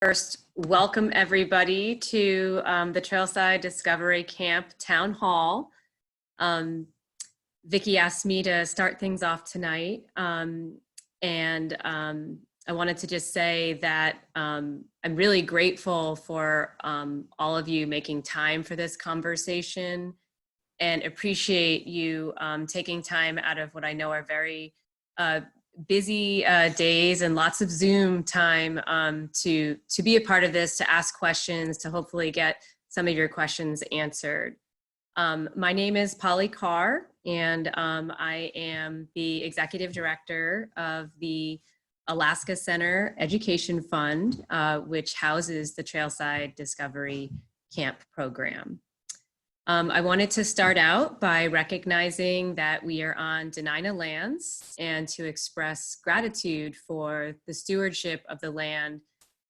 First, welcome everybody to the Trailside Discovery Camp Town Hall. Vicki asked me to start things off tonight, and I wanted to just say that I'm really grateful for all of you making time for this conversation and appreciate you taking time out of what I know are very busy days and lots of Zoom time to be a part of this, to ask questions, to hopefully get some of your questions answered. My name is Polly Carr, and I am the Executive Director of the Alaska Center Education Fund, which houses the Trailside Discovery Camp program. I wanted to start out by recognizing that we are on Dena'ina lands and to express gratitude for the stewardship of the land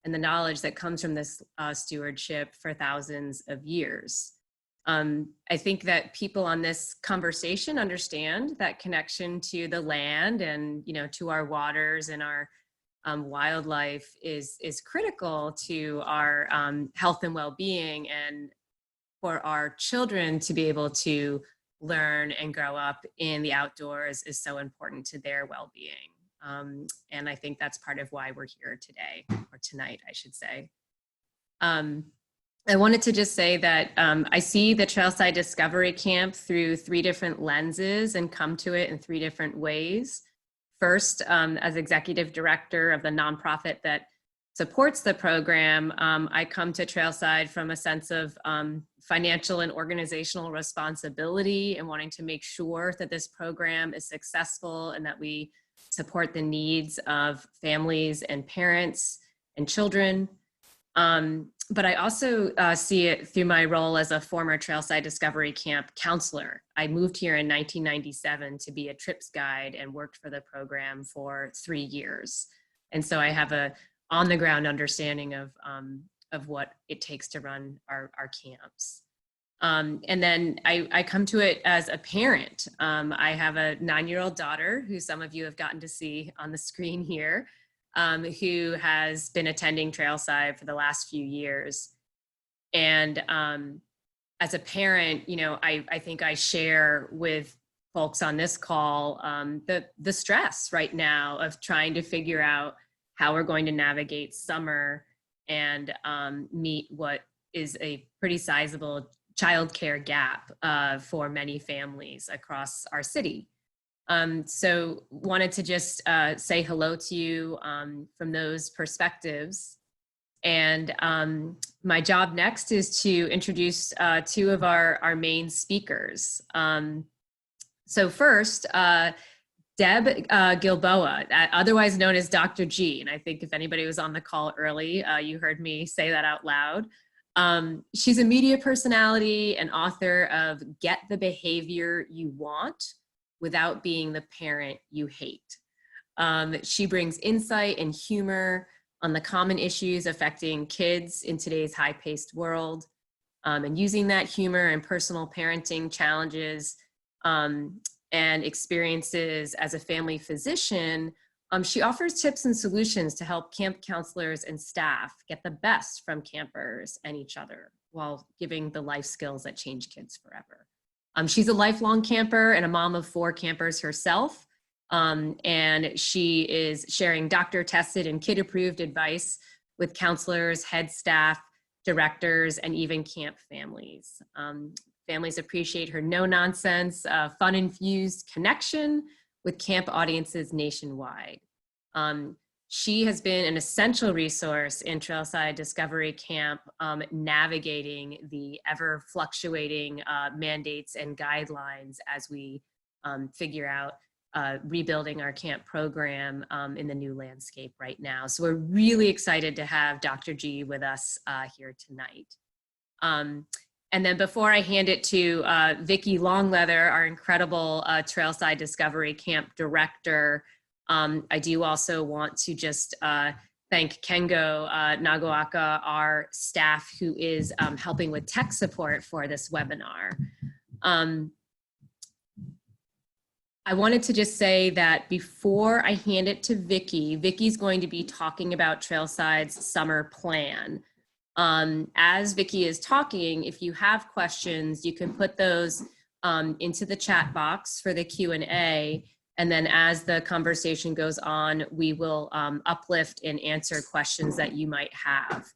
and the knowledge that comes from this stewardship for thousands of years. I think that people on this conversation understand that connection to the land and, to our waters and our wildlife is critical to our health and well-being, and for our children to be able to learn and grow up in the outdoors is so important to their well-being. And I think that's part of why we're here today, or tonight, I should say. I wanted to just say that I see the Trailside Discovery Camp through 3 different lenses and come to it in 3 different ways. First, as executive director of the nonprofit that supports the program, I come to Trailside from a sense of financial and organizational responsibility and wanting to make sure that this program is successful and that we support the needs of families and parents and children. But I also see it through my role as a former Trailside Discovery Camp counselor. I moved here in 1997 to be a trips guide and worked for the program for 3 years. And so I have a on-the-ground understanding of what it takes to run our camps. And then I come to it as a parent. I have a 9-year-old daughter who some of you have gotten to see on the screen here, who has been attending Trailside for the last few years. And as a parent, I think I share with folks on this call the stress right now of trying to figure out how we're going to navigate summer and meet what is a pretty sizable childcare gap for many families across our city. So wanted to just say hello to you from those perspectives. And my job next is to introduce 2 of our main speakers. So first, Deb Gilboa, otherwise known as Dr. G. And I think if anybody was on the call early, you heard me say that out loud. She's a media personality and author of Get the Behavior You Want Without Being the Parent You Hate. She brings insight and humor on the common issues affecting kids in today's high-paced world, and using that humor and personal parenting challenges and experiences as a family physician, she offers tips and solutions to help camp counselors and staff get the best from campers and each other while giving the life skills that change kids forever. She's a lifelong camper and a mom of 4 campers herself, and she is sharing doctor-tested and kid-approved advice with counselors, head staff, directors, and even camp families. Families appreciate her no-nonsense, fun-infused connection with camp audiences nationwide. She has been an essential resource in Trailside Discovery Camp, navigating the ever-fluctuating mandates and guidelines as we figure out rebuilding our camp program in the new landscape right now. So we're really excited to have Dr. G with us here tonight. And then before I hand it to Vicki Longleather, our incredible Trailside Discovery Camp director, I do also want to just thank Kengo Nagaoka, our staff who is helping with tech support for this webinar. I wanted to just say that before I hand it to Vicki, Vicki's going to be talking about Trailside's summer plan. As Vicki is talking, if you have questions, you can put those into the chat box for the Q&A. And then as the conversation goes on, we will uplift and answer questions that you might have.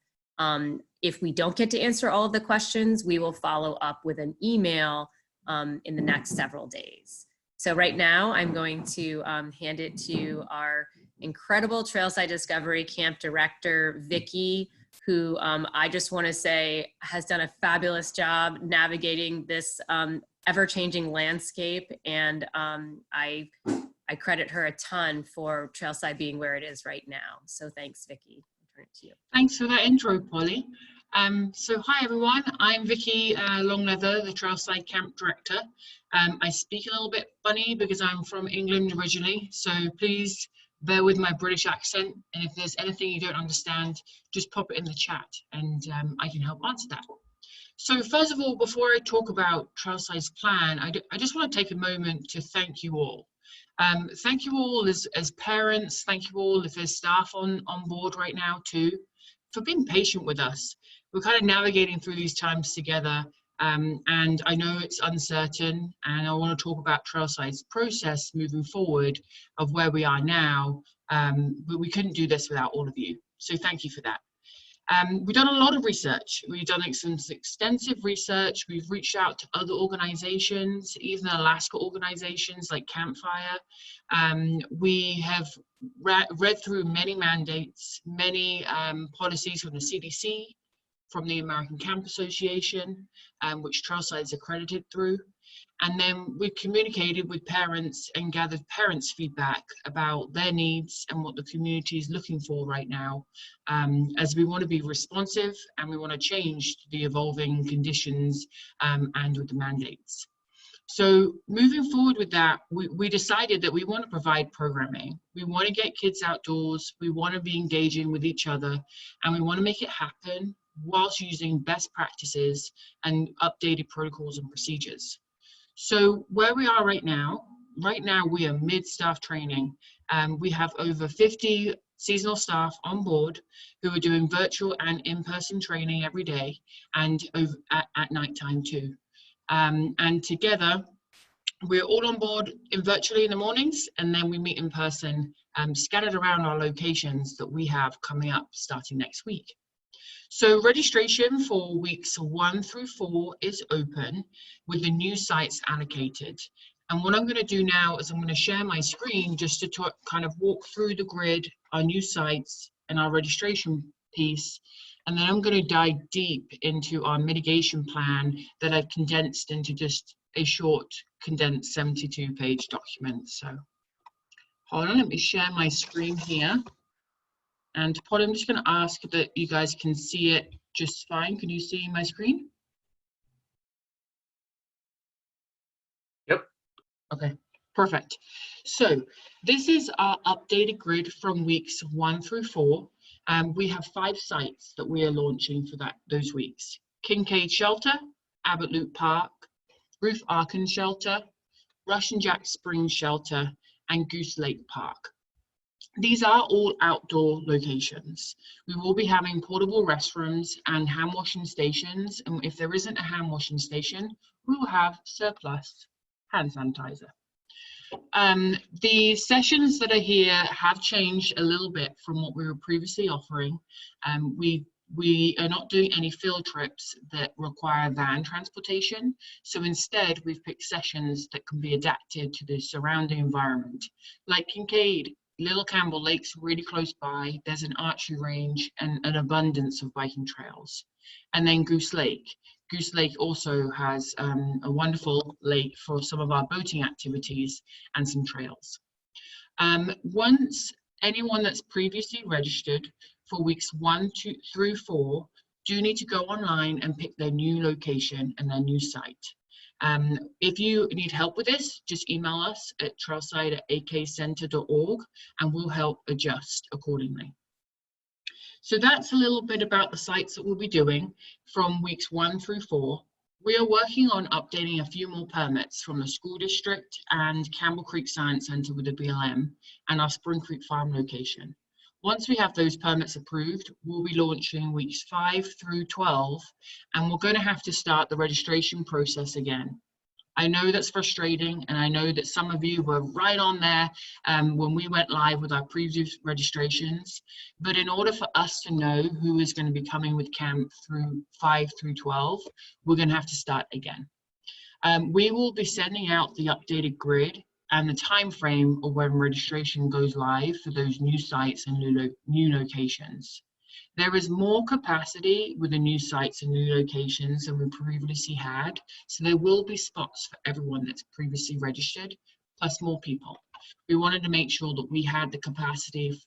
If we don't get to answer all of the questions, we will follow up with an email in the next several days. So right now, I'm going to hand it to our incredible Trailside Discovery Camp director, Vicki, who I just want to say has done a fabulous job navigating this ever-changing landscape. And I credit her a ton for Trailside being where it is right now. So thanks, Vicki. I'll turn it to you. Thanks for that intro, Polly. So hi everyone, I'm Vicki Longleather, the Trailside Camp Director. I speak a little bit funny because I'm from England originally, so please bear with my British accent, and if there's anything you don't understand, just pop it in the chat and I can help answer that. So first of all, before I talk about Trailside's plan, I just want to take a moment to thank you all. Thank you all as parents, thank you all if there's staff on board right now too, for being patient with us. We're kind of navigating through these times together, and I know it's uncertain, and I want to talk about Trailside's process moving forward of where we are now, but we couldn't do this without all of you, so thank you for that. We've done a lot of research. We've done some extensive research. We've reached out to other organizations, even Alaska organizations like Campfire. We have read through many mandates, many policies from the CDC, from the American Camp Association, which Trailside is accredited through. And then we communicated with parents and gathered parents' feedback about their needs and what the community is looking for right now, as we want to be responsive and we want to change the evolving conditions and with the mandates. So moving forward with that, we decided that we want to provide programming. We want to get kids outdoors, we want to be engaging with each other, and we want to make it happen whilst using best practices and updated protocols and procedures. So where we are right now we are mid-staff training. We have over 50 seasonal staff on board who are doing virtual and in-person training every day and at nighttime too. And together, we're all on board virtually in the mornings, and then we meet in person, scattered around our locations that we have coming up starting next week. So registration for weeks 1 through 4 is open with the new sites allocated. And what I'm going to do now is I'm going to share my screen just to kind of walk through the grid, our new sites and our registration piece. And then I'm going to dive deep into our mitigation plan that I've condensed into just a short, condensed 72-page document. So hold on, let me share my screen here. And Polly, I'm just going to ask that you guys can see it just fine. Can you see my screen? Yep. Okay, perfect. So this is our updated grid from weeks 1 through 4. We have 5 sites that we are launching for those weeks. Kincaid Shelter, Abbott Loop Park, Ruth Arkin Shelter, Russian Jack Springs Shelter, and Goose Lake Park. These are all outdoor locations. We will be having portable restrooms and hand washing stations. And if there isn't a hand washing station, we will have surplus hand sanitizer. The sessions that are here have changed a little bit from what we were previously offering. We are not doing any field trips that require van transportation. So instead, we've picked sessions that can be adapted to the surrounding environment, like Kincaid. Little Campbell Lake's really close by. There's an archery range and an abundance of biking trails. And then Goose Lake. Goose Lake also has a wonderful lake for some of our boating activities and some trails. Once anyone that's previously registered for weeks 1 through 4 do need to go online and pick their new location and their new site. If you need help with this, just email us at trailside@akcenter.org and we'll help adjust accordingly. So that's a little bit about the sites that we'll be doing from weeks 1 through 4. We are working on updating a few more permits from the school district and Campbell Creek Science Centre with the BLM and our Spring Creek Farm location. Once we have those permits approved, we'll be launching weeks 5 through 12, and we're going to have to start the registration process again. I know that's frustrating, and I know that some of you were right on there when we went live with our previous registrations. But in order for us to know who is going to be coming with camp through 5 through 12, we're going to have to start again. We will be sending out the updated grid and the time frame of when registration goes live for those new sites and new locations. There is more capacity with the new sites and new locations than we previously had, so there will be spots for everyone that's previously registered, plus more people. We wanted to make sure that we had the capacity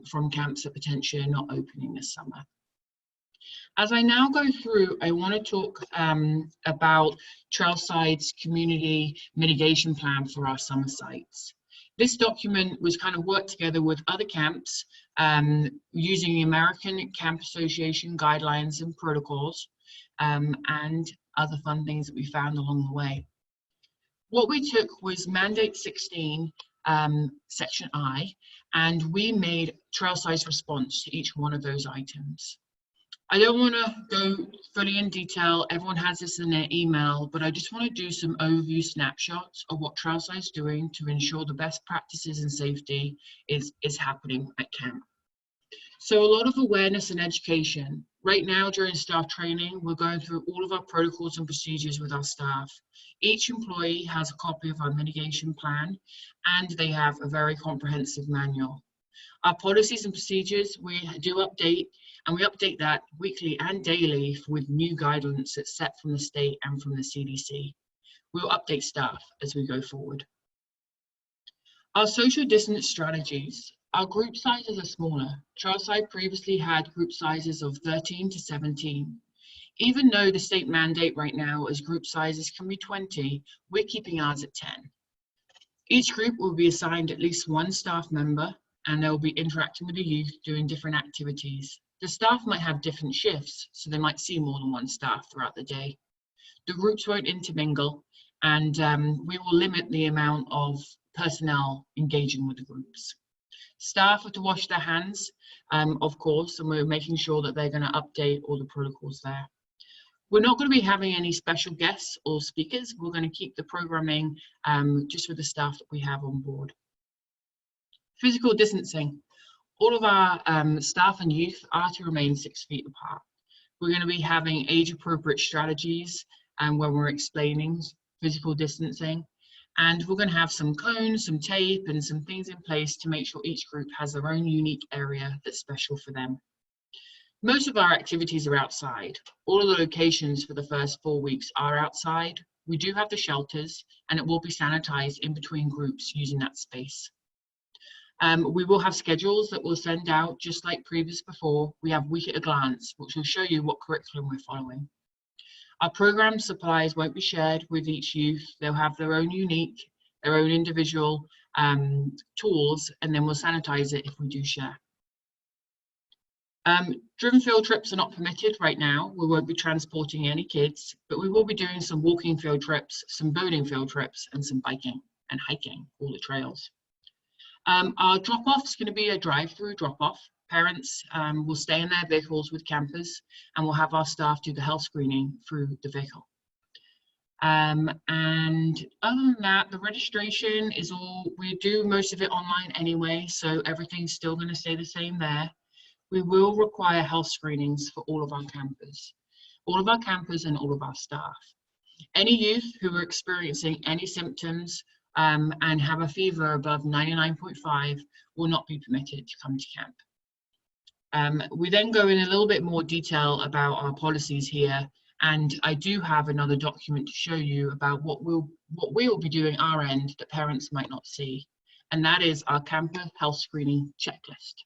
from camps at potentially not opening this summer. As I now go through, I want to talk about Trailside's community mitigation plan for our summer sites. This document was kind of worked together with other camps using the American Camp Association guidelines and protocols and other fun things that we found along the way. What we took was Mandate 16, Section I, and we made Trailside's response to each one of those items. I don't want to go fully in detail, everyone has this in their email, but I just want to do some overview snapshots of what Trailside is doing to ensure the best practices and safety is happening at camp. So a lot of awareness and education. Right now during staff training, we're going through all of our protocols and procedures with our staff. Each employee has a copy of our mitigation plan, and they have a very comprehensive manual. Our policies and procedures, we do update, and we update that weekly and daily with new guidance that's set from the state and from the CDC. We'll update staff as we go forward. Our social distance strategies. Our group sizes are smaller. Trailside previously had group sizes of 13 to 17. Even though the state mandate right now is group sizes can be 20, we're keeping ours at 10. Each group will be assigned at least one staff member, and they'll be interacting with the youth doing different activities. The staff might have different shifts, so they might see more than one staff throughout the day. The groups won't intermingle, and we will limit the amount of personnel engaging with the groups. Staff are to wash their hands, of course, and we're making sure that they're going to update all the protocols there. We're not going to be having any special guests or speakers. We're going to keep the programming just with the staff that we have on board. Physical distancing. All of our staff and youth are to remain 6 feet apart. We're going to be having age-appropriate strategies when we're explaining physical distancing. And we're going to have some cones, some tape, and some things in place to make sure each group has their own unique area that's special for them. Most of our activities are outside. All of the locations for the first 4 weeks are outside. We do have the shelters, and it will be sanitized in between groups using that space. We will have schedules that we'll send out just like previous before. We have Week at a Glance, which will show you what curriculum we're following. Our program supplies won't be shared with each youth. They'll have their own unique, their own individual tools, and then we'll sanitize it if we do share. Driven field trips are not permitted right now. We won't be transporting any kids, but we will be doing some walking field trips, some boating field trips, and some biking and hiking all the trails. Our drop-off is going to be a drive-through drop-off. Parents will stay in their vehicles with campers, and we'll have our staff do the health screening through the vehicle. And other than that, the registration is all, we do most of it online anyway, so everything's still going to stay the same there. We will require health screenings for all of our campers and all of our staff. Any youth who are experiencing any symptoms and have a fever above 99.5 will not be permitted to come to camp. We then go in a little bit more detail about our policies here, and I do have another document to show you about what we'll be doing our end that parents might not see, and that is our camper health screening checklist.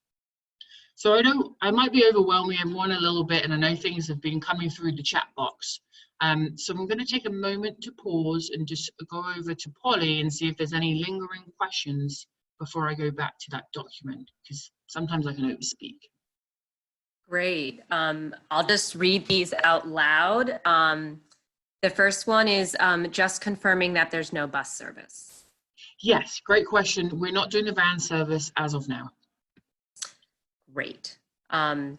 So I might be overwhelming everyone a little bit, and I know things have been coming through the chat box. So I'm going to take a moment to pause and just go over to Polly and see if there's any lingering questions before I go back to that document, because sometimes I can overspeak. Great. I'll just read these out loud. The first one is just confirming that there's no bus service. Yes, great question. We're not doing the van service as of now. Great. The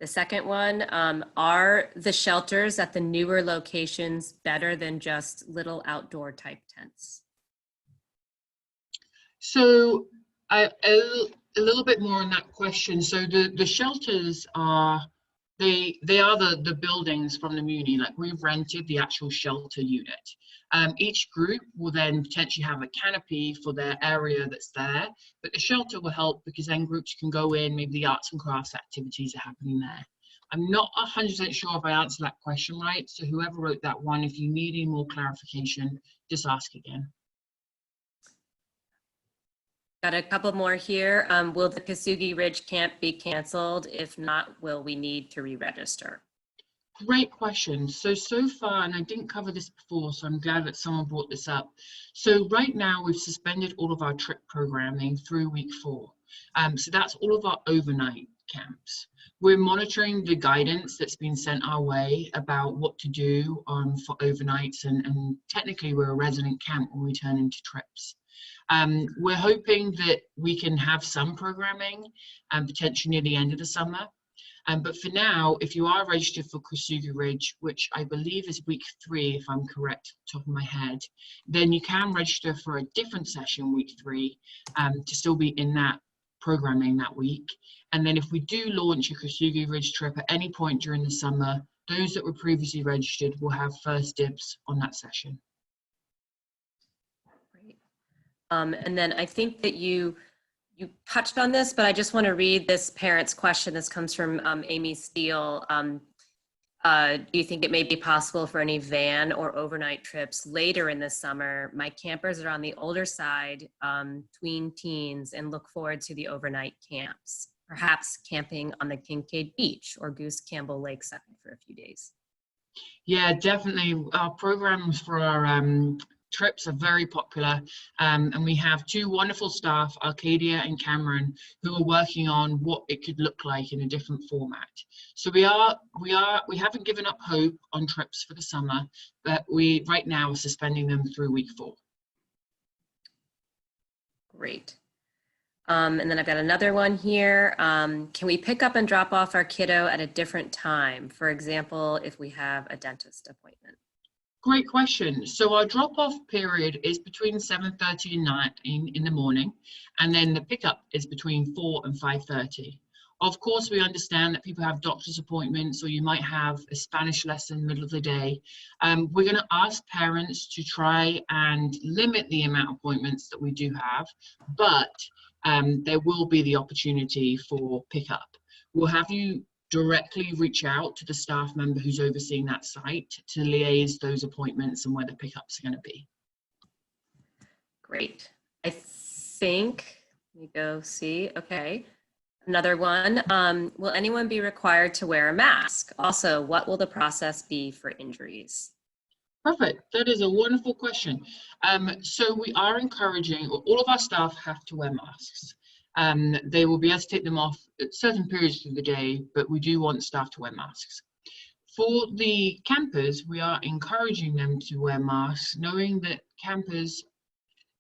second one, are the shelters at the newer locations better than just little outdoor type tents? So a little bit more on that question. So the shelters are, they are the buildings from the Muni. Like, we've rented the actual shelter unit. Each group will then potentially have a canopy for their area that's there, but the shelter will help because then groups can go in, maybe the arts and crafts activities are happening there. I'm not 100% sure if I answered that question right, so whoever wrote that one, if you need any more clarification, just ask again. Got a couple more here. Will the Kasugi Ridge camp be canceled? If not, will we need to re-register? Great question. So far, and I didn't cover this before, so I'm glad that someone brought this up. So right now we've suspended all of our trip programming through week 4. So that's all of our overnight camps. We're monitoring the guidance that's been sent our way about what to do for overnights, and technically we're a resident camp when we turn into trips. We're hoping that we can have some programming potentially near the end of the summer. But for now, if you are registered for Kasugi Ridge, which I believe is week 3, if I'm correct, top of my head, then you can register for a different session week 3 to still be in that programming that week. And then if we do launch a Kasugi Ridge trip at any point during the summer, those that were previously registered will have first dibs on that session. Great. And then I think that you touched on this, but I just want to read this parent's question. This comes from Amy Steele. Do you think it may be possible for any van or overnight trips later in the summer? My campers are on the older side, tween teens, and look forward to the overnight camps, perhaps camping on the Kincaid beach or Goose Campbell Lakeside for a few days. Yeah, definitely. Our programs for our trips are very popular, and we have 2 wonderful staff, Arcadia and Cameron, who are working on what it could look like in a different format. So we haven't given up hope on trips for the summer, but we right now are suspending them through week 4. Great. And then I've got another one here. Can we pick up and drop off our kiddo at a different time? For example, if we have a dentist appointment. Great question. So our drop-off period is between 7:30 and 9 in the morning, and then the pickup is between 4 and 5:30. Of course, we understand that people have doctor's appointments, or you might have a Spanish lesson in the middle of the day. We're going to ask parents to try and limit the amount of appointments that we do have, but there will be the opportunity for pickup. We'll have you directly reach out to the staff member who's overseeing that site to liaise those appointments and where the pickups are going to be. Great. I think, let me go see, okay. Another one, will anyone be required to wear a mask? Also, what will the process be for injuries? Perfect. That is a wonderful question. So we are encouraging, all of our staff have to wear masks. They will be able to take them off at certain periods of the day, but we do want staff to wear masks. For the campers, we are encouraging them to wear masks, knowing that campers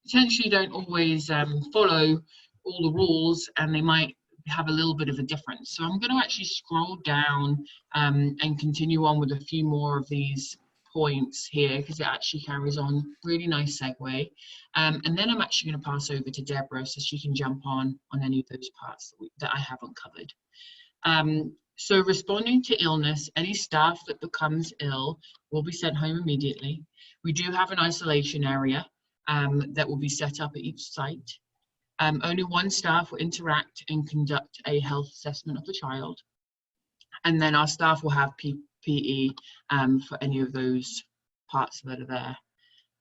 potentially don't always follow all the rules, and they might have a little bit of a difference. So I'm going to actually scroll down and continue on with a few more of these points here, because it actually carries on. Really nice segue. And then I'm actually going to pass over to Deborah so she can jump on any of those parts that I haven't covered. So responding to illness, any staff that becomes ill will be sent home immediately. We do have an isolation area that will be set up at each site. Only one staff will interact and conduct a health assessment of the child. And then our staff will have PPE for any of those parts that are there.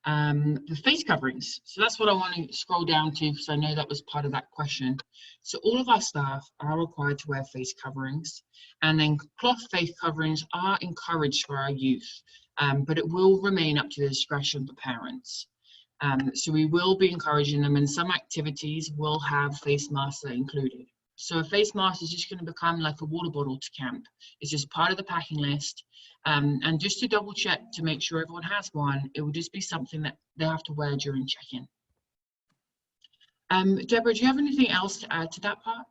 The face coverings. So that's what I want to scroll down to, because I know that was part of that question. So all of our staff are required to wear face coverings, and then cloth face coverings are encouraged for our youth, but it will remain up to the discretion of the parents. So we will be encouraging them, and some activities will have face masks included. So a face mask is just going to become like a water bottle to camp. It's just part of the packing list. And just to double check to make sure everyone has one, it would just be something that they have to wear during check-in. Deborah, do you have anything else to add to that part?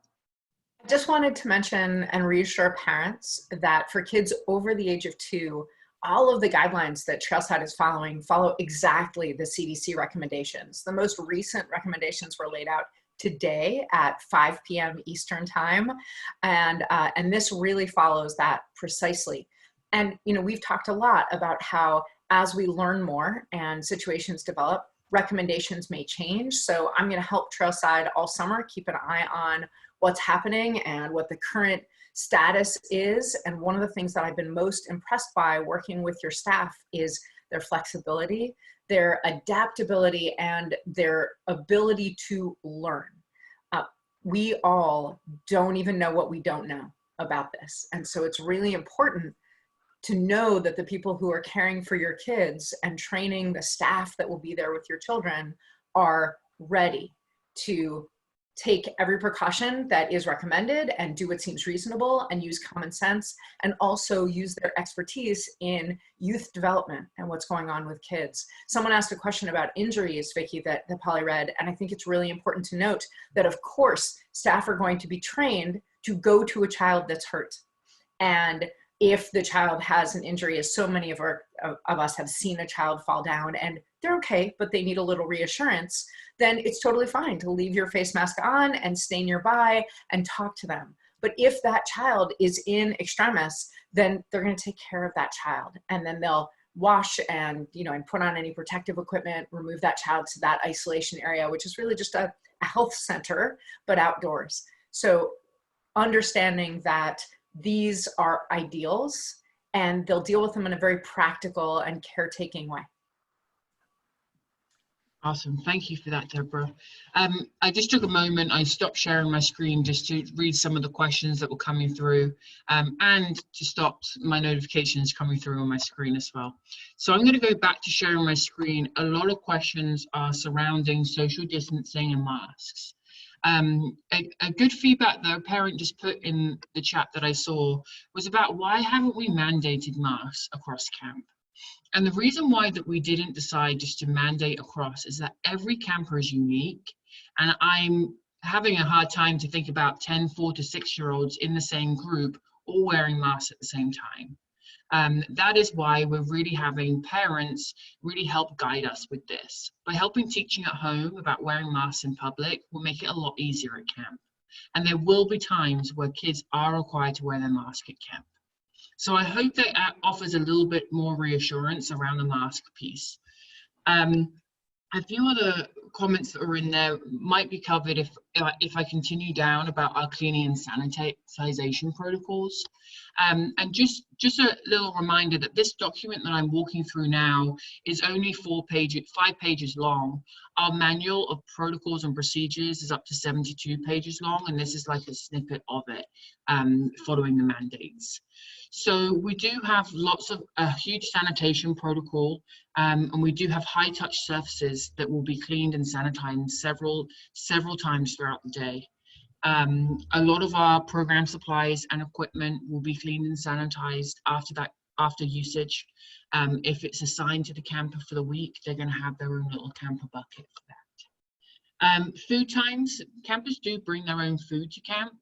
I just wanted to mention and reassure parents that for kids over the age of 2, all of the guidelines that Trailside is following follow exactly the CDC recommendations. The most recent recommendations were laid out today at 5 p.m. Eastern time. And this really follows that precisely. And, you know, we've talked a lot about how as we learn more and situations develop, recommendations may change. So I'm going to help Trailside all summer, keep an eye on what's happening and what the current status is. And one of the things that I've been most impressed by working with your staff is their flexibility, their adaptability, and their ability to learn. We all don't even know what we don't know about this. And so it's really important to know that the people who are caring for your kids and training the staff that will be there with your children are ready to take every precaution that is recommended and do what seems reasonable and use common sense, and also use their expertise in youth development and what's going on with kids. Someone asked a question about injuries, Vicki, that Polly read, and I think it's really important to note that of course staff are going to be trained to go to a child that's hurt. And if the child has an injury, as so many of us have seen a child fall down and they're okay, but they need a little reassurance, then it's totally fine to leave your face mask on and stay nearby and talk to them. But if that child is in extremis, then they're going to take care of that child, and then they'll wash and, you know, and put on any protective equipment, remove that child to that isolation area, which is really just a health center, but outdoors. So understanding that these are ideals and they'll deal with them in a very practical and caretaking way. Awesome. Thank you for that, Deborah. I just took a moment. I stopped sharing my screen just to read some of the questions that were coming through, and to stop my notifications coming through on my screen as well. So I'm going to go back to sharing my screen. A lot of questions are surrounding social distancing and masks. A good feedback that a parent just put in the chat that I saw was about why haven't we mandated masks across camp? And the reason why that we didn't decide just to mandate across is that every camper is unique, and I'm having a hard time to think about 10 4 to 6-year-olds in the same group all wearing masks at the same time. That is why we're really having parents really help guide us with this. By helping teaching at home about wearing masks in public will make it a lot easier at camp. And there will be times where kids are required to wear their mask at camp. So I hope that offers a little bit more reassurance around the mask piece. A few other comments that are in there might be covered if I continue down about our cleaning and sanitization protocols. And just a little reminder that this document that I'm walking through now is only 5 pages long. Our manual of protocols and procedures is up to 72 pages long, and this is like a snippet of it following the mandates. So we do have a huge sanitation protocol, and we do have high touch surfaces that will be cleaned and sanitized several times throughout the day. A lot of our program supplies and equipment will be cleaned and sanitized after usage. If it's assigned to the camper for the week, they're going to have their own little camper bucket for that. Food times, campers do bring their own food to camp.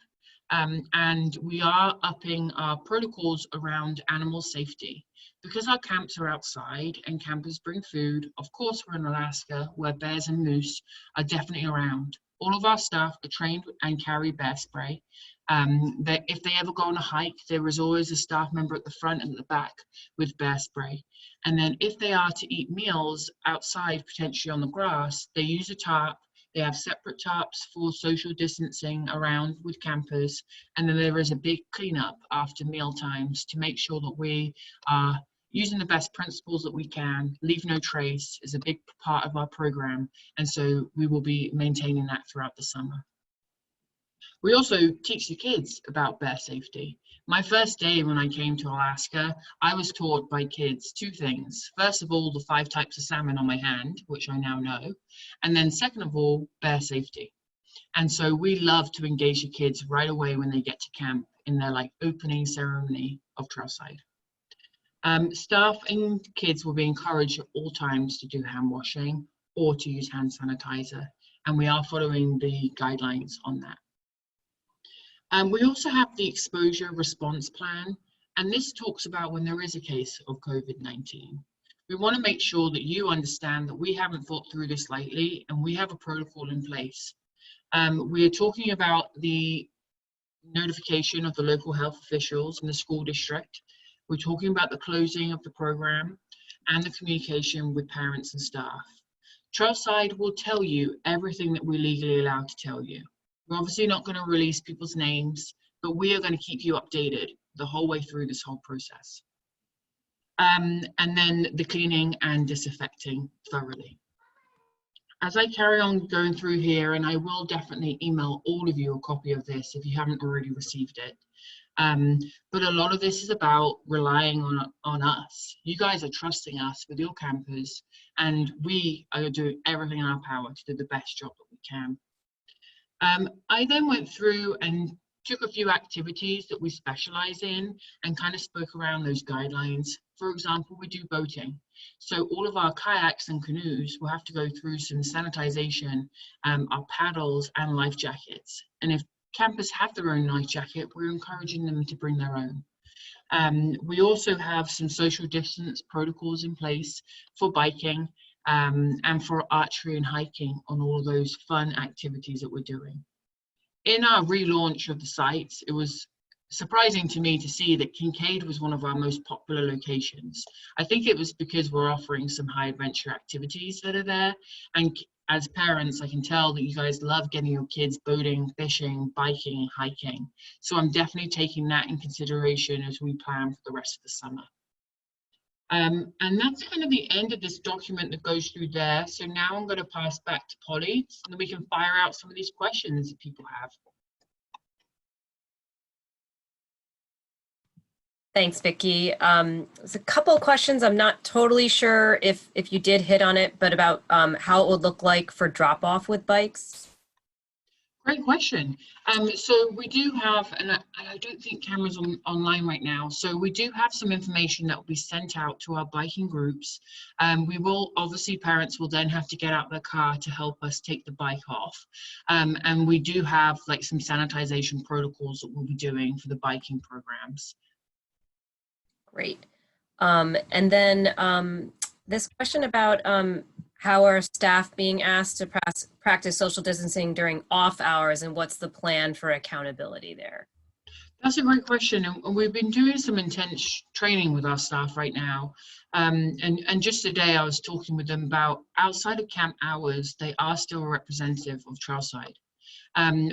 And we are upping our protocols around animal safety. Because our camps are outside and campers bring food, of course we're in Alaska where bears and moose are definitely around. All of our staff are trained and carry bear spray. If they ever go on a hike, there is always a staff member at the front and at the back with bear spray. And then if they are to eat meals outside, potentially on the grass, they use a tarp. They have separate tarps for social distancing around with campers, and then there is a big cleanup after meal times to make sure that we are using the best principles that we can. Leave no trace is a big part of our program, and so we will be maintaining that throughout the summer. We also teach the kids about bear safety. My first day when I came to Alaska, I was taught by kids 2 things. First of all, the 5 types of salmon on my hand, which I now know. And then second of all, bear safety. And so we love to engage the kids right away when they get to camp in their like opening ceremony of Trailside. Staff and kids will be encouraged at all times to do hand washing or to use hand sanitizer, and we are following the guidelines on that. We also have the exposure response plan, and this talks about when there is a case of COVID-19. We want to make sure that you understand that we haven't thought through this lightly and we have a protocol in place. We are talking about the notification of the local health officials in the school district. We're talking about the closing of the program and the communication with parents and staff. Trailside will tell you everything that we're legally allowed to tell you. We're obviously not going to release people's names, but we are going to keep you updated the whole way through this whole process. And then the cleaning and disinfecting thoroughly. As I carry on going through here, and I will definitely email all of you a copy of this if you haven't already received it. But a lot of this is about relying on us. You guys are trusting us with your campers, and we are doing everything in our power to do the best job that we can. I then went through and took a few activities that we specialize in and kind of spoke around those guidelines. For example, we do boating. So all of our kayaks and canoes will have to go through some sanitization, our paddles and life jackets. And if campers have their own life jacket, we're encouraging them to bring their own. We also have some social distance protocols in place for biking and for archery and hiking on all of those fun activities that we're doing. In our relaunch of the sites, it was surprising to me to see that Kincaid was one of our most popular locations. I think it was because we're offering some high adventure activities that are there. And as parents, I can tell that you guys love getting your kids boating, fishing, biking, and hiking. So I'm definitely taking that in consideration as we plan for the rest of the summer. And that's kind of the end of this document that goes through there. So now I'm going to pass back to Polly so that we can fire out some of these questions that people have. Thanks, Vicki. There's a couple of questions. I'm not totally sure if you did hit on it, but about how it would look like for drop off with bikes. Great question. So we do have, and I don't think cameras online right now, so we do have some information that will be sent out to our biking groups. We will, obviously parents will then have to get out their car to help us take the bike off. And we do have like some sanitization protocols that we'll be doing for the biking programs. Great. And then this question about how are staff being asked to practice social distancing during off hours, and what's the plan for accountability there? That's a great question, and we've been doing some intense training with our staff right now. And just today I was talking with them about outside of camp hours, they are still a representative of Trailside.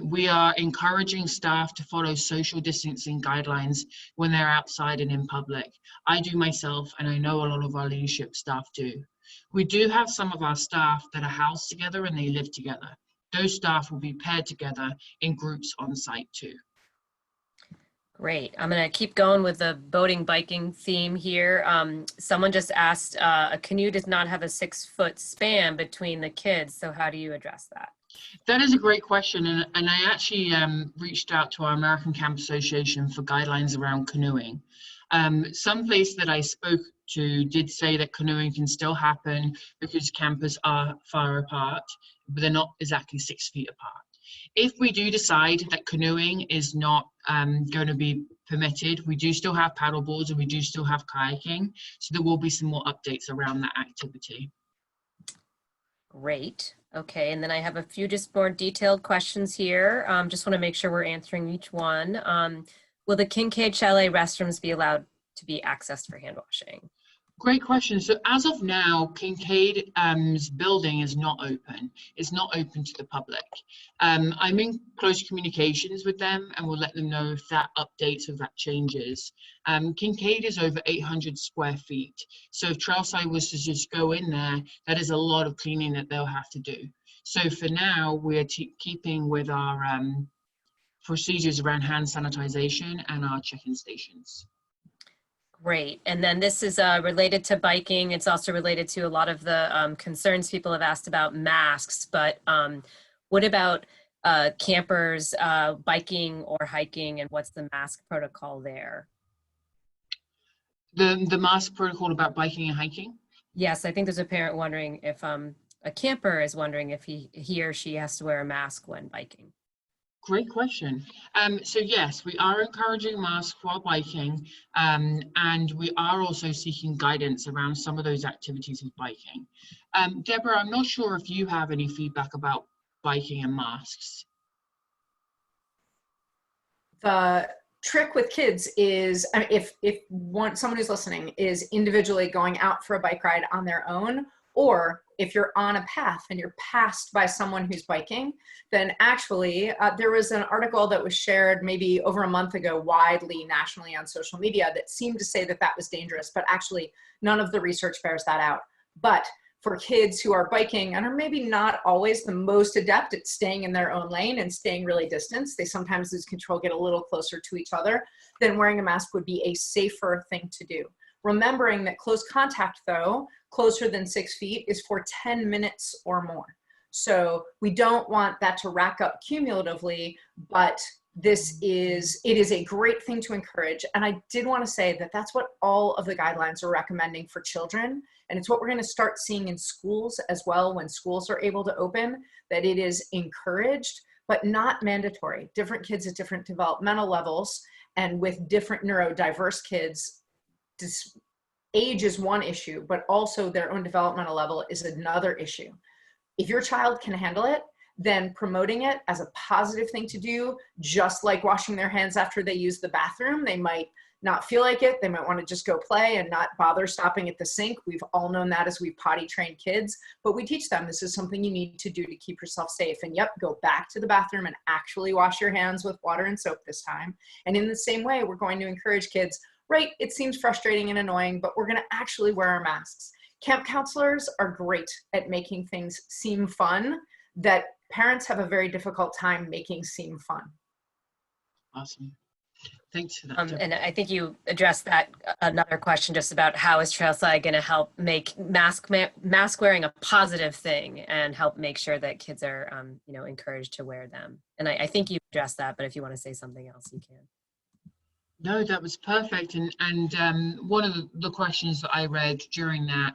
We are encouraging staff to follow social distancing guidelines when they're outside and in public. I do myself, and I know a lot of our leadership staff do. We do have some of our staff that are housed together and they live together. Those staff will be paired together in groups on site too. Great. I'm going to keep going with the boating biking theme here. Someone just asked, a canoe does not have a 6-foot span between the kids, so how do you address that? That is a great question, and I actually reached out to our American Camp Association for guidelines around canoeing. Some place that I spoke to did say that canoeing can still happen because campers are far apart, but they're not exactly 6 feet apart. If we do decide that canoeing is not going to be permitted, we do still have paddle boards and we do still have kayaking, so there will be some more updates around that activity. Great. Okay, and then I have a few just more detailed questions here. Just want to make sure we're answering each one. Will the Kincaid Chalet restrooms be allowed to be accessed for hand washing? Great question. So as of now, Kincaid's building is not open. It's not open to the public. I'm in close communications with them and we'll let them know if that updates or if that changes. Kincaid is over 800 square feet. So if Trailside was to just go in there, that is a lot of cleaning that they'll have to do. So for now, we're keeping with our procedures around hand sanitization and our check-in stations. Great. And then this is related to biking. It's also related to a lot of the concerns people have asked about masks, but what about campers biking or hiking, and what's the mask protocol there? The mask protocol about biking and hiking? Yes, I think there's a parent wondering if a camper is wondering if he or she has to wear a mask when biking. Great question. So yes, we are encouraging masks while biking, and we are also seeking guidance around some of those activities of biking. Deborah, I'm not sure if you have any feedback about biking and masks. The trick with kids is, I mean, if someone who's listening is individually going out for a bike ride on their own, or if you're on a path and you're passed by someone who's biking, then actually there was an article that was shared maybe over a month ago widely nationally on social media that seemed to say that that was dangerous, but actually none of the research bears that out. But for kids who are biking and are maybe not always the most adept at staying in their own lane and staying really distanced, they sometimes lose control, get a little closer to each other, then wearing a mask would be a safer thing to do. Remembering that close contact, though, closer than 6 feet, is for 10 minutes or more. So we don't want that to rack up cumulatively, but it is a great thing to encourage. And I did want to say that that's what all of the guidelines are recommending for children. And it's what we're going to start seeing in schools as well when schools are able to open, that it is encouraged, but not mandatory. Different kids at different developmental levels and with different neurodiverse kids, age is one issue, but also their own developmental level is another issue. If your child can handle it, then promoting it as a positive thing to do, just like washing their hands after they use the bathroom. They might not feel like it. They might want to just go play and not bother stopping at the sink. We've all known that as we've potty trained kids, but we teach them this is something you need to do to keep yourself safe. And yep, go back to the bathroom and actually wash your hands with water and soap this time. And in the same way, we're going to encourage kids, right, it seems frustrating and annoying, but we're going to actually wear our masks. Camp counselors are great at making things seem fun that parents have a very difficult time making seem fun. Awesome. Thanks for that. And I think you addressed that another question just about how is Trailside going to help make mask wearing a positive thing and help make sure that kids are encouraged to wear them. And I think you addressed that, but if you want to say something else, you can. No, that was perfect. And one of the questions that I read during that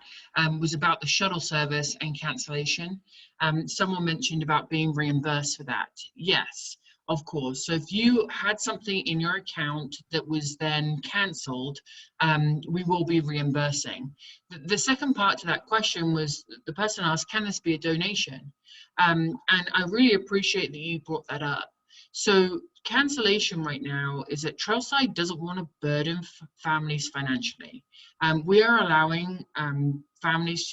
was about the shuttle service and cancellation. Someone mentioned about being reimbursed for that. Yes, of course. So if you had something in your account that was then cancelled, we will be reimbursing. The second part to that question was the person asked, can this be a donation? And I really appreciate that you brought that up. So cancellation right now is that Trailside doesn't want to burden families financially. We are allowing families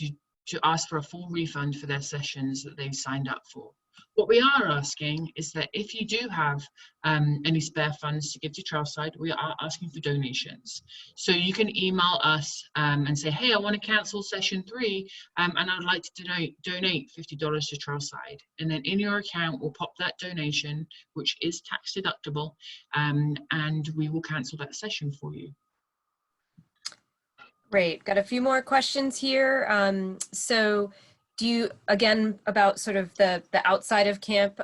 to ask for a full refund for their sessions that they've signed up for. What we are asking is that if you do have any spare funds to give to Trailside, we are asking for donations. So you can email us and say, hey, I want to cancel session 3 and I'd like to donate $50 to Trailside. And then in your account, we'll pop that donation, which is tax deductible, and we will cancel that session for you. Great. Got a few more questions here. So do you, again, about sort of the outside of camp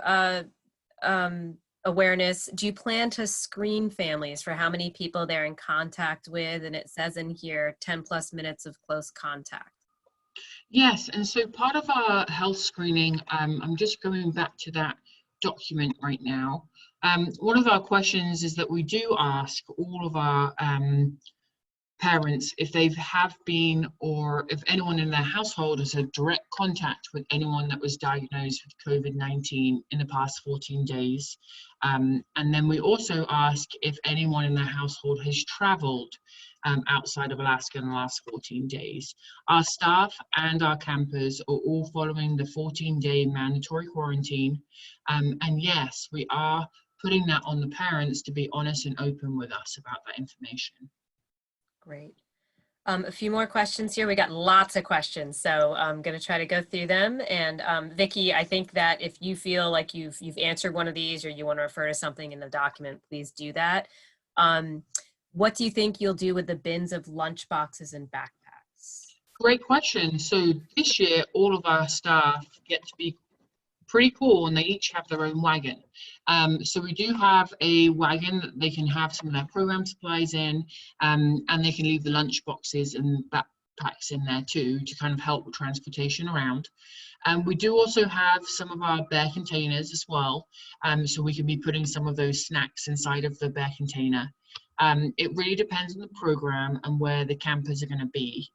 awareness, do you plan to screen families for how many people they're in contact with? And it says in here, 10+ minutes of close contact. Yes, and so part of our health screening, I'm just going back to that document right now. One of our questions is that we do ask all of our parents if they have been, or if anyone in their household has had direct contact with anyone that was diagnosed with COVID-19 in the past 14 days. And then we also ask if anyone in their household has traveled outside of Alaska in the last 14 days. Our staff and our campers are all following the 14-day mandatory quarantine. And yes, we are putting that on the parents to be honest and open with us about that information. Great. A few more questions here. We got lots of questions, so I'm going to try to go through them. And Vicki, I think that if you feel like you've answered one of these or you want to refer to something in the document, please do that. What do you think you'll do with the bins of lunchboxes and backpacks? Great question. So this year, all of our staff get to be pretty cool, and they each have their own wagon. So we do have a wagon that they can have some of their program supplies in, and they can leave the lunch boxes and backpacks in there too to kind of help with transportation around. We do also have some of our bear containers as well, so we can be putting some of those snacks inside of the bear container. It really depends on the program and where the campers are going to be.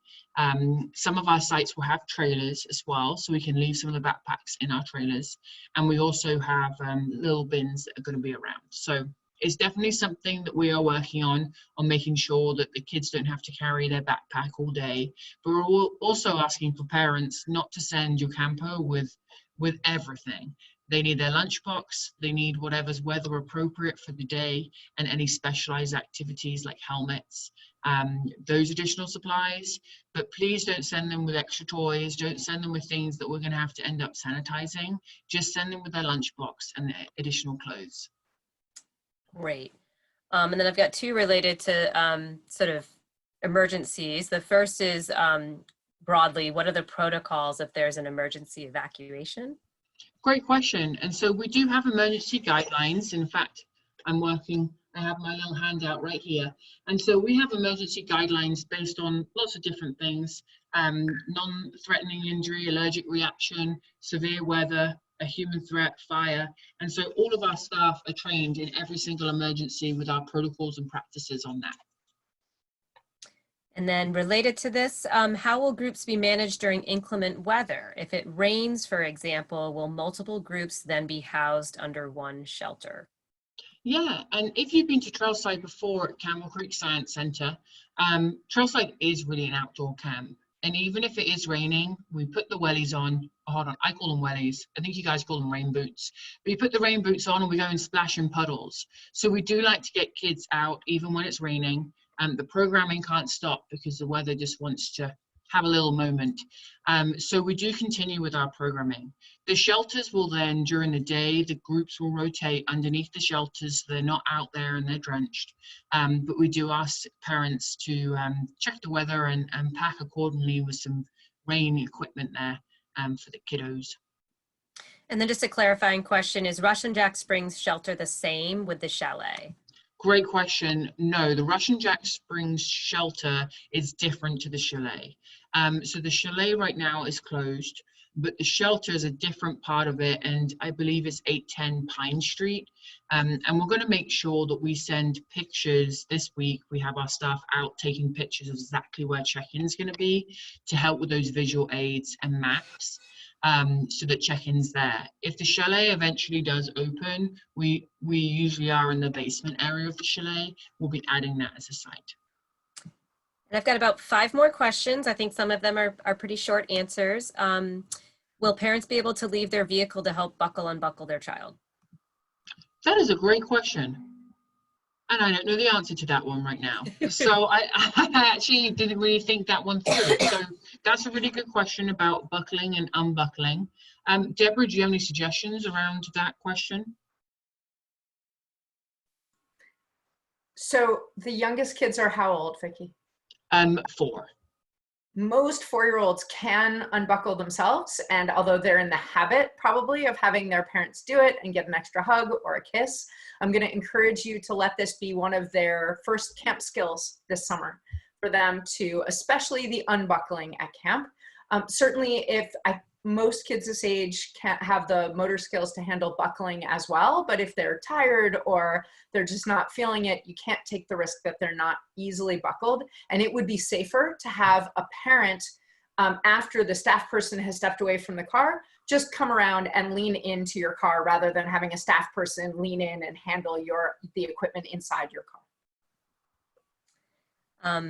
Some of our sites will have trailers as well, so we can leave some of the backpacks in our trailers. And we also have little bins that are going to be around. So it's definitely something that we are working on making sure that the kids don't have to carry their backpack all day. But we're also asking for parents not to send your camper with everything. They need their lunchbox, they need whatever's weather appropriate for the day, and any specialized activities like helmets, those additional supplies. But please don't send them with extra toys, don't send them with things that we're going to have to end up sanitizing. Just send them with their lunchbox and additional clothes. Great. And then I've got two related to sort of emergencies. The first is broadly, what are the protocols if there's an emergency evacuation? Great question. And so we do have emergency guidelines. In fact, I have my little handout right here. And so we have emergency guidelines based on lots of different things, non-threatening injury, allergic reaction, severe weather, a human threat, fire. And so all of our staff are trained in every single emergency with our protocols and practices on that. And then related to this, how will groups be managed during inclement weather? If it rains, for example, will multiple groups then be housed under one shelter? Yeah, and if you've been to Trailside before at Camel Creek Science Center, Trailside is really an outdoor camp. And even if it is raining, we put the wellies on. Oh, hold on, I call them wellies. I think you guys call them rain boots. But you put the rain boots on and we go and splash in puddles. So we do like to get kids out even when it's raining. The programming can't stop because the weather just wants to have a little moment. So we do continue with our programming. The shelters will then, during the day, the groups will rotate underneath the shelters. So they're not out there and they're drenched. But we do ask parents to check the weather and pack accordingly with some rain equipment there for the kiddos. And then just a clarifying question, is Russian Jack Springs shelter the same with the Chalet? Great question. No, the Russian Jack Springs shelter is different to the Chalet. So the Chalet right now is closed, but the shelter is a different part of it, and I believe it's 810 Pine Street. And we're going to make sure that we send pictures this week. We have our staff out taking pictures of exactly where check-in is going to be to help with those visual aids and maps. So that check-in's there. If the Chalet eventually does open, we usually are in the basement area of the Chalet. We'll be adding that as a site. And I've got about 5 more questions. I think some of them are pretty short answers. Will parents be able to leave their vehicle to help unbuckle their child? That is a great question. And I don't know the answer to that one right now. So I actually didn't really think that one through. So that's a really good question about buckling and unbuckling. Deborah, do you have any suggestions around that question? So the youngest kids are how old, Vicki? 4. Most 4-year-olds can unbuckle themselves, and although they're in the habit probably of having their parents do it and get an extra hug or a kiss, I'm going to encourage you to let this be one of their first camp skills this summer for them to, especially the unbuckling at camp. Certainly if most kids this age can't have the motor skills to handle buckling as well, but if they're tired or they're just not feeling it, you can't take the risk that they're not easily buckled. And it would be safer to have a parent, after the staff person has stepped away from the car, just come around and lean into your car rather than having a staff person lean in and handle the equipment inside your car.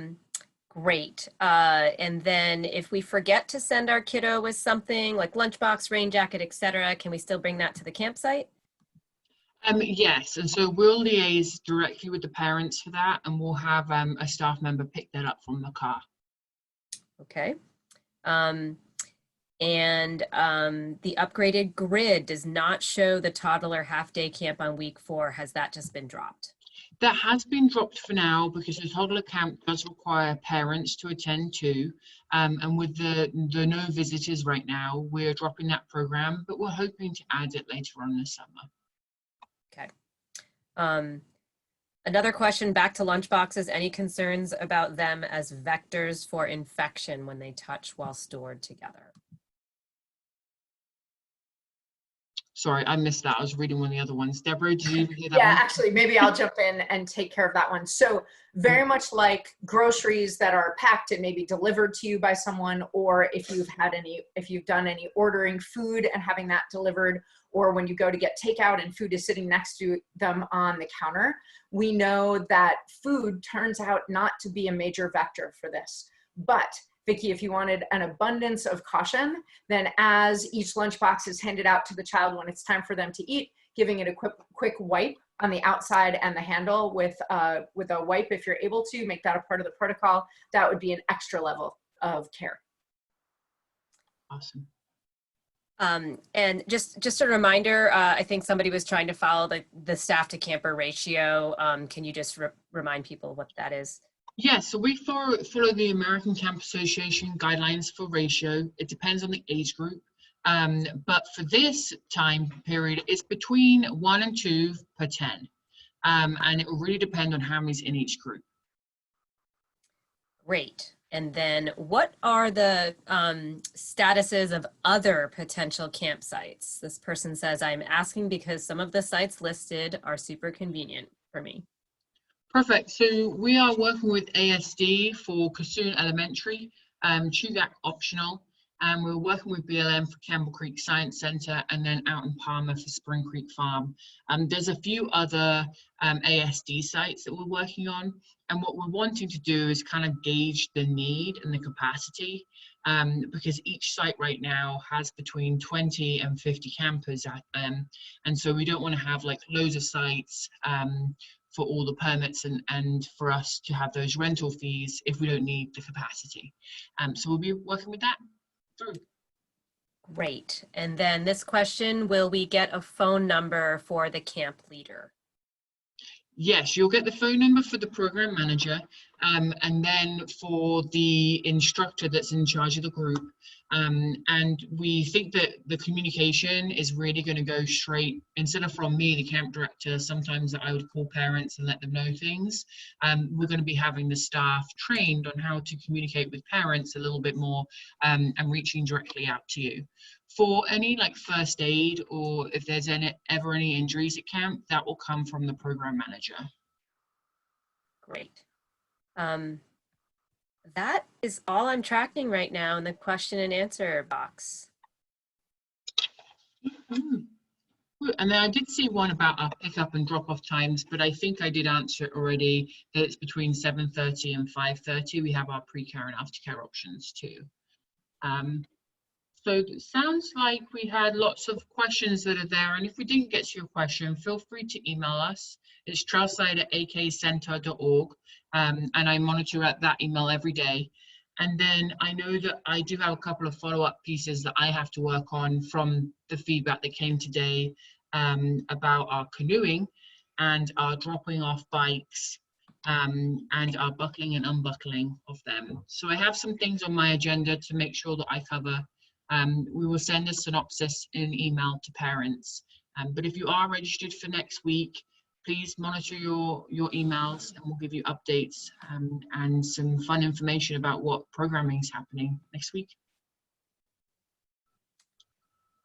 Great. And then if we forget to send our kiddo with something like lunchbox, rain jacket, etc., can we still bring that to the campsite? Yes, and so we'll liaise directly with the parents for that, and we'll have a staff member pick that up from the car. Okay. And the upgraded grid does not show the toddler half-day camp on week 4. Has that just been dropped? That has been dropped for now because the toddler camp does require parents to attend too. And with the no visitors right now, we're dropping that program, but we're hoping to add it later on in the summer. Okay. Another question back to lunchboxes. Any concerns about them as vectors for infection when they touch while stored together? Sorry, I missed that. I was reading one of the other ones. Deborah, did you hear that Yeah, one? actually, maybe I'll jump in and take care of that one. So very much like groceries that are packed and maybe delivered to you by someone, or if you've done any ordering food and having that delivered, or when you go to get takeout and food is sitting next to them on the counter, we know that food turns out not to be a major vector for this. But Vicki, if you wanted an abundance of caution, then as each lunchbox is handed out to the child when it's time for them to eat, giving it a quick wipe on the outside and the handle with a wipe, if you're able to make that a part of the protocol, that would be an extra level of care. Awesome. And just a reminder, I think somebody was trying to follow the staff to camper ratio. Can you just remind people what that is? Yeah, so we follow the American Camp Association guidelines for ratio. It depends on the age group. But for this time period, it's between 1 and 2 per 10. And it will really depend on how many's in each group. Great. And then what are the statuses of other potential campsites? This person says, I'm asking because some of the sites listed are super convenient for me. Perfect. So we are working with ASD for Cassoon Elementary, Chugac optional, and we're working with BLM for Campbell Creek Science Center, and then out in Palmer for Spring Creek Farm. There's a few other ASD sites that we're working on, and what we're wanting to do is kind of gauge the need and the capacity, because each site right now has between 20 and 50 campers at them, and so we don't want to have like loads of sites for all the permits and for us to have those rental fees if we don't need the capacity. So we'll be working with that through. Great. And then this question, will we get a phone number for the camp leader? Yes, you'll get the phone number for the program manager, and then for the instructor that's in charge of the group. And we think that the communication is really going to go straight, instead of from me, the camp director, sometimes I would call parents and let them know things. We're going to be having the staff trained on how to communicate with parents a little bit more, and reaching directly out to you. For any like first aid, or if there's ever any injuries at camp, that will come from the program manager. Great. That is all I'm tracking right now in the question and answer box. And then I did see one about our pickup and drop off times, but I think I did answer it already, that it's between 7:30 and 5:30. We have our pre-care and aftercare options too. So it sounds like we had lots of questions that are there. And if we didn't get to your question, feel free to email us. It's trailside@akcenter.org. And I monitor at that email every day. And then I know that I do have a couple of follow-up pieces that I have to work on from the feedback that came today, about our canoeing and our dropping off bikes, and our buckling and unbuckling of them. So I have some things on my agenda to make sure that I cover. We will send a synopsis in email to parents. But if you are registered for next week, please monitor your emails, and we'll give you updates, and some fun information about what programming is happening next week.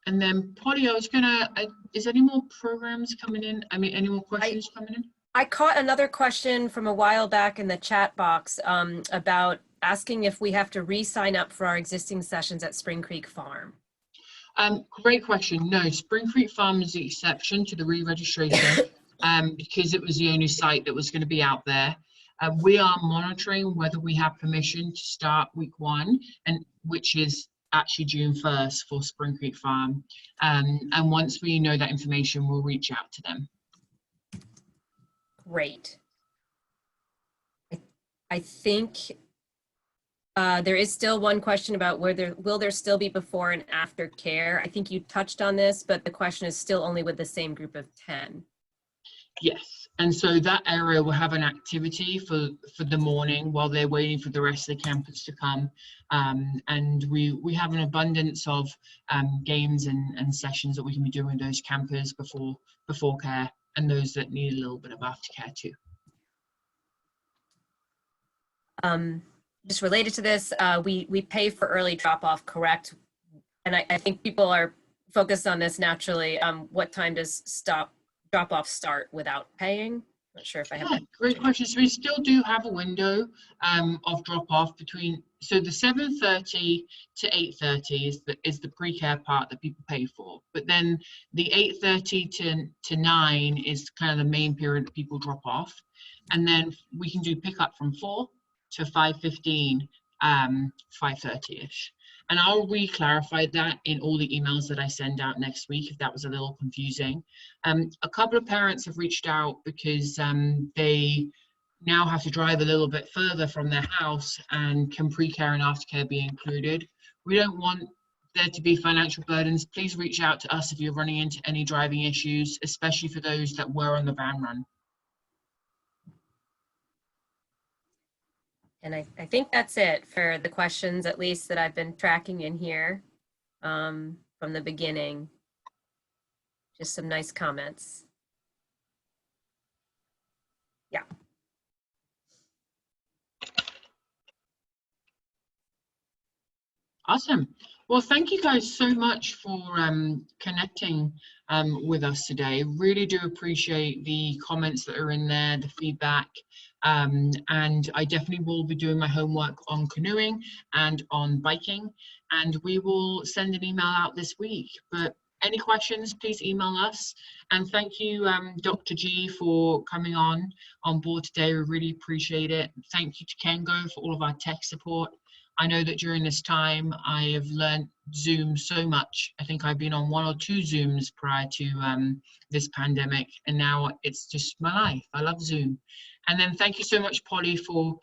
And then Polly, I was gonna, is any more programs coming in? I mean, any more questions coming in? I caught another question from a while back in the chat box, about asking if we have to re-sign up for our existing sessions at Spring Creek Farm. Great question. No, Spring Creek Farm is the exception to the re-registration, because it was the only site that was going to be out there. We are monitoring whether we have permission to start week 1, and which is actually June 1st for Spring Creek Farm. And once we know that information, we'll reach out to them. Great. I think there is still one question about will there still be before and after care? I think you touched on this, but the question is still only with the same group of 10. Yes, and so that area will have an activity for the morning while they're waiting for the rest of the campers to come, and we have an abundance of games and sessions that we can be doing with those campers before care and those that need a little bit of aftercare too. Just related to this, we pay for early drop-off, correct? And I think people are focused on this naturally. What time does drop-off start without paying? Not sure if I have Yeah, great question. So we still do have a window of drop-off between, so the 7:30 to 8:30 is the pre-care part that people pay for, but then the 8:30 to 9 is kind of the main period that people drop off, and then we can do pickup from 4 to 5:15, 5:30ish. And I'll re-clarify that in all the emails that I send out next week if that was a little confusing. A couple of parents have reached out because they now have to drive a little bit further from their house, and can pre-care and aftercare be included? We don't want there to be financial burdens. Please reach out to us if you're running into any driving issues, especially for those that were on the van run. And I think that's it for the questions, at least that I've been tracking in here from the beginning. Just some nice comments. Yeah. Awesome. Well, thank you guys so much for connecting with us today. Really do appreciate the comments that are in there, the feedback. And I definitely will be doing my homework on canoeing and on biking, and we will send an email out this week. But any questions, please email us. And thank you, Dr. G, for coming on board today. We really appreciate it. Thank you to Kengo for all of our tech support. I know that during this time, I have learned Zoom so much. I think I've been on 1 or 2 Zooms prior to this pandemic, and now it's just my life. I love Zoom. And then thank you so much, Polly, for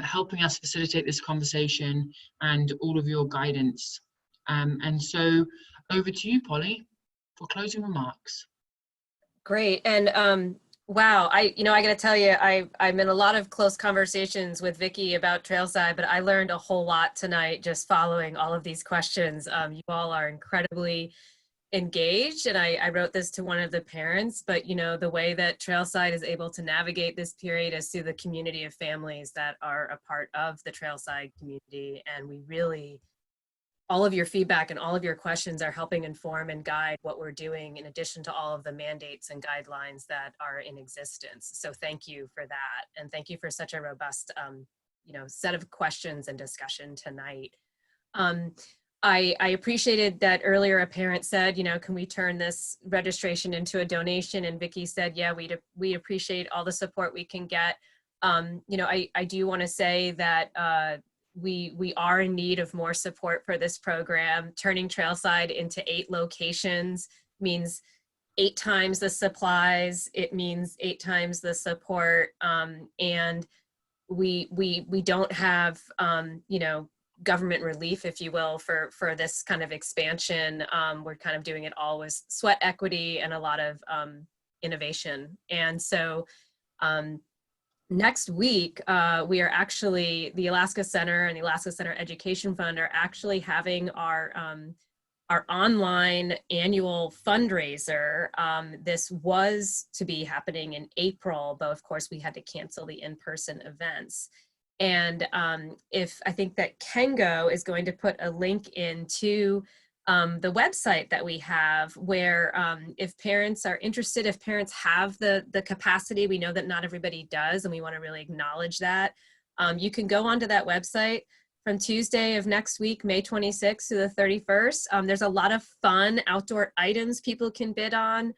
helping us facilitate this conversation and all of your guidance. And so over to you, Polly, for closing remarks. Great. And wow, I got to tell you, I'm in a lot of close conversations with Vicky about Trailside, but I learned a whole lot tonight just following all of these questions. You all are incredibly engaged, and I wrote this to one of the parents, but the way that Trailside is able to navigate this period is through the community of families that are a part of the Trailside community. And we really, all of your feedback and all of your questions are helping inform and guide what we're doing, in addition to all of the mandates and guidelines that are in existence. So thank you for that. And thank you for such a robust, set of questions and discussion tonight. I appreciated that earlier a parent said, can we turn this registration into a donation? And Vicky said, yeah, we appreciate all the support we can get. I do want to say that we are in need of more support for this program. Turning Trailside into 8 locations means 8 times the supplies. It means 8 times the support. And we don't have, government relief, if you will, for this kind of expansion. We're kind of doing it all with sweat equity and a lot of innovation. And so next week, we are actually, the Alaska Center and the Alaska Center Education Fund are actually having our online annual fundraiser. This was to be happening in April, but of course we had to cancel the in-person events. And I think that Kengo is going to put a link into the website that we have, where if parents are interested, if parents have the capacity, we know that not everybody does, and we want to really acknowledge that. You can go onto that website from Tuesday of next week, May 26th to the 31st. There's a lot of fun outdoor items people can bid on,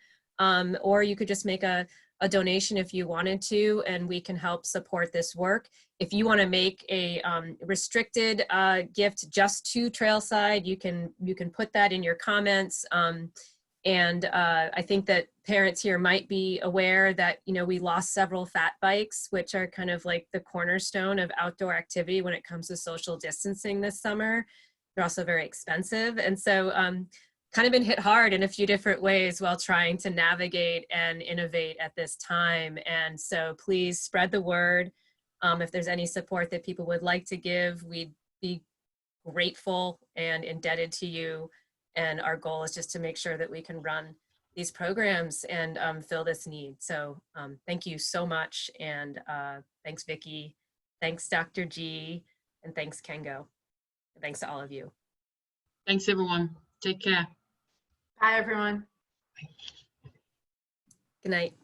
or you could just make a donation if you wanted to, and we can help support this work. If you want to make a restricted gift just to Trailside, you can put that in your comments. And I think that parents here might be aware that, we lost several fat bikes, which are kind of like the cornerstone of outdoor activity when it comes to social distancing this summer. They're also very expensive. And so kind of been hit hard in a few different ways while trying to navigate and innovate at this time. And so please spread the word. If there's any support that people would like to give, we'd be grateful and indebted to you. And our goal is just to make sure that we can run these programs and fill this need. So thank you so much. And thanks, Vicki. Thanks, Dr. G. And thanks, Kengo. And thanks to all of you. Thanks, everyone. Take care. Bye, everyone. Good night.